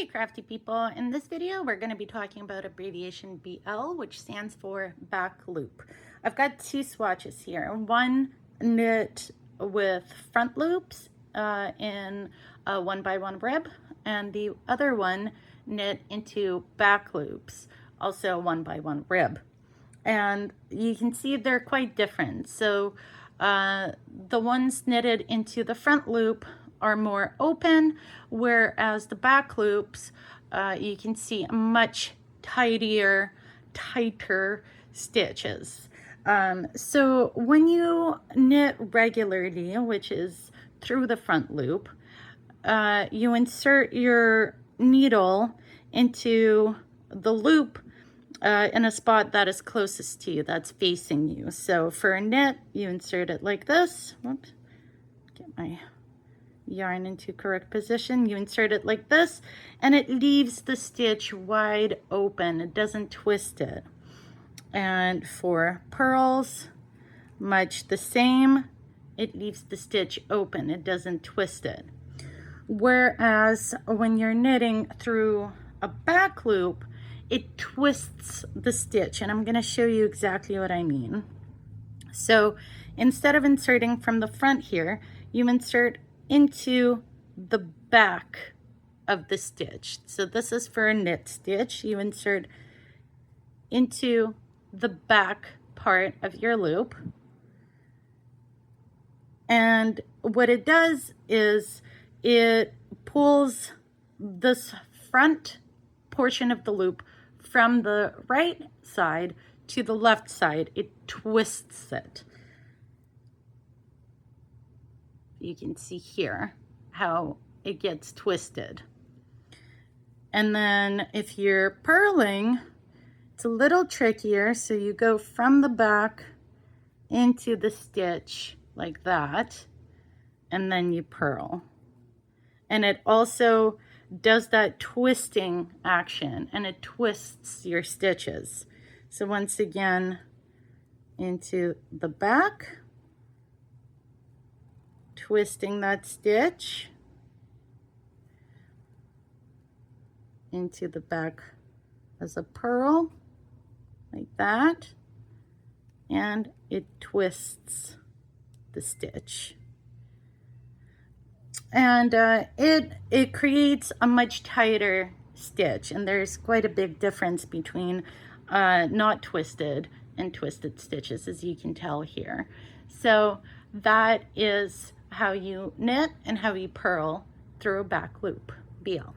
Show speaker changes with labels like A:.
A: Hey crafty people, in this video we're going to be talking about abbreviation BL, which stands for back loop. I've got two swatches here, one knit with front loops in a 1x1 rib, and the other one knit into back loops, also 1x1 rib. And you can see they're quite different. So the ones knitted into the front loop are more open, whereas the back loops, you can see much tighter stitches. So when you knit regularly, which is through the front loop, you insert your needle into the loop in a spot that is closest to you, that's facing you. So for a knit, you insert it like this. Whoops, get my yarn into correct position. You insert it like this, and it leaves the stitch wide open. It doesn't twist it. And for purls, much the same. It leaves the stitch open. It doesn't twist it. Whereas when you're knitting through a back loop, it twists the stitch, and I'm going to show you exactly what I mean. So instead of inserting from the front here, you insert into the back of the stitch. So this is for a knit stitch. You insert into the back part of your loop, and what it does is it pulls this front portion of the loop from the right side to the left side. It twists it. You can see here how it gets twisted. And then if you're purling, it's a little trickier. So you go from the back into the stitch like that, and then you purl. And it also does that twisting action, and it twists your stitches. So once again, into the back, twisting that stitch, into the back as a purl, like that, and it twists the stitch. And it creates a much tighter stitch, and there's quite a big difference between not twisted and twisted stitches, as you can tell here. So that is how you knit and how you purl through a back loop BL.